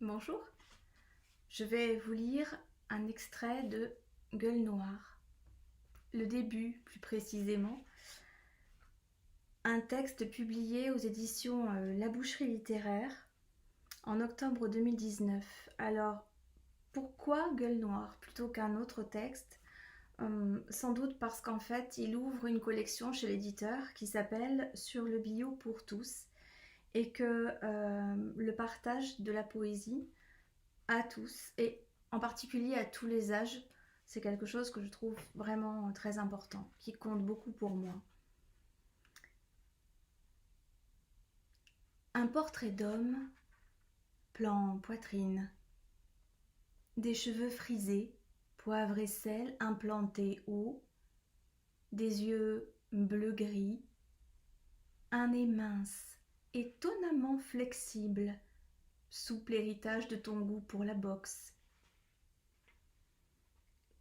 Bonjour, je vais vous lire un extrait de Gueule noire, le début plus précisément, un texte publié aux éditions La Boucherie littéraire en octobre 2019. Alors, pourquoi Gueule noire plutôt qu'un autre texte? Sans doute parce qu'en fait, il ouvre une collection chez l'éditeur qui s'appelle Sur le bio pour tous et que le partage de la poésie à tous et en particulier à tous les âges, c'est quelque chose que je trouve vraiment très important, qui compte beaucoup pour moi. Un portrait d'homme, plan poitrine, des cheveux frisés, poivre et sel implantés haut, des yeux bleu-gris, un nez mince, étonnamment flexible, souple héritage de ton goût pour la boxe,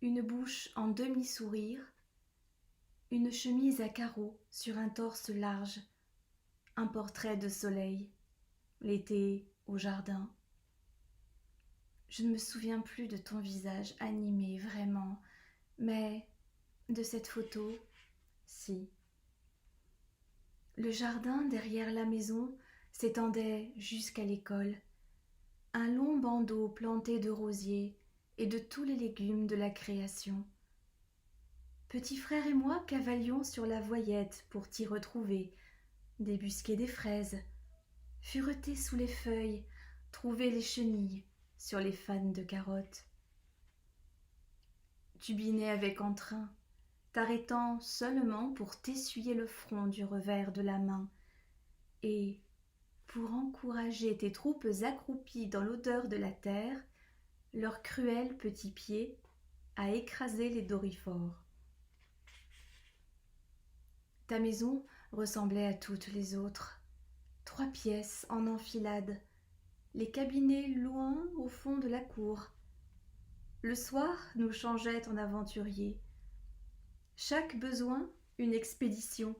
une bouche en demi-sourire, une chemise à carreaux sur un torse large, un portrait de soleil, l'été au jardin. Je ne me souviens plus de ton visage animé vraiment, mais de cette photo, si. Le jardin derrière la maison s'étendait jusqu'à l'école, un long bandeau planté de rosiers et de tous les légumes de la création. Petit frère et moi cavalions sur la voyette pour t'y retrouver, débusquer des fraises, fureter sous les feuilles, trouver les chenilles sur les fans de carottes. Tu binais avec entrain, t'arrêtant seulement pour t'essuyer le front du revers de la main, et, pour encourager tes troupes accroupies dans l'odeur de la terre, leurs cruels petits pieds à écraser les doryphores. Ta maison ressemblait à toutes les autres. 3 pièces en enfilade, les cabinets loin au fond de la cour. Le soir nous changeait en aventuriers. Chaque besoin, une expédition.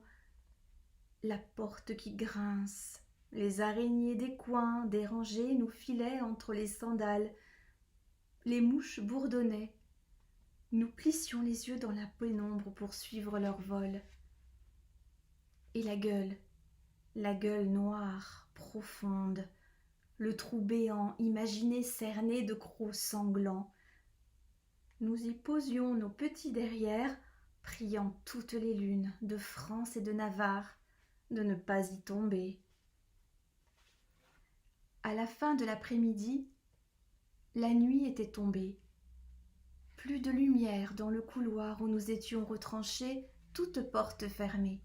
La porte qui grince, les araignées des coins dérangées nous filaient entre les sandales. Les mouches bourdonnaient. Nous plissions les yeux dans la pénombre pour suivre leur vol. Et la gueule noire, profonde, le trou béant, imaginé cerné de crocs sanglants. Nous y posions nos petits derrières, priant toutes les lunes de France et de Navarre de ne pas y tomber. À la fin de l'après-midi, la nuit était tombée. Plus de lumière dans le couloir où nous étions retranchés, toutes portes fermées.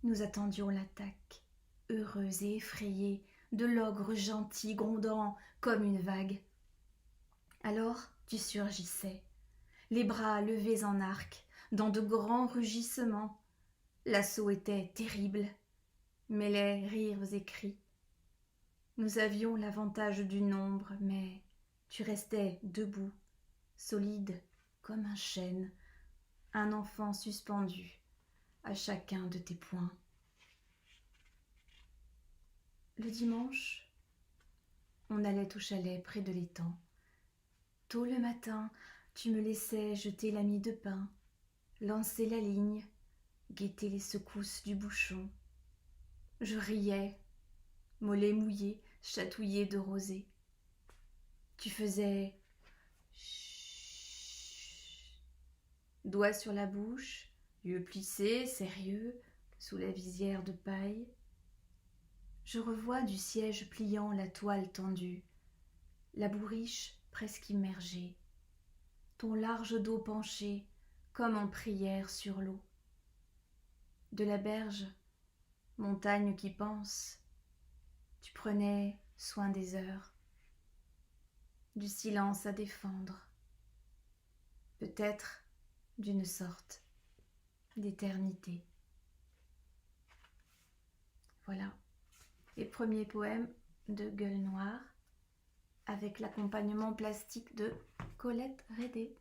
Nous attendions l'attaque, heureux et effrayés, de l'ogre gentil grondant comme une vague. Alors tu surgissais, les bras levés en arc, dans de grands rugissements. L'assaut était terrible, mêlait rires et cris. Nous avions l'avantage du nombre, mais tu restais debout, solide comme un chêne, un enfant suspendu à chacun de tes poings. Le dimanche, on allait au chalet près de l'étang. Tôt le matin, tu me laissais jeter la mie de pain, lancer la ligne, guetter les secousses du bouchon. Je riais, mollets mouillés, chatouillés de rosée. Tu faisais chut, doigts sur la bouche, yeux plissés, sérieux, sous la visière de paille. Je revois du siège pliant la toile tendue, la bourriche presque immergée, ton large dos penché comme en prière sur l'eau. De la berge, montagne qui pense, tu prenais soin des heures, du silence à défendre, peut-être d'une sorte d'éternité. Voilà, les premiers poèmes de Gueule noire avec l'accompagnement plastique de Colette Redé.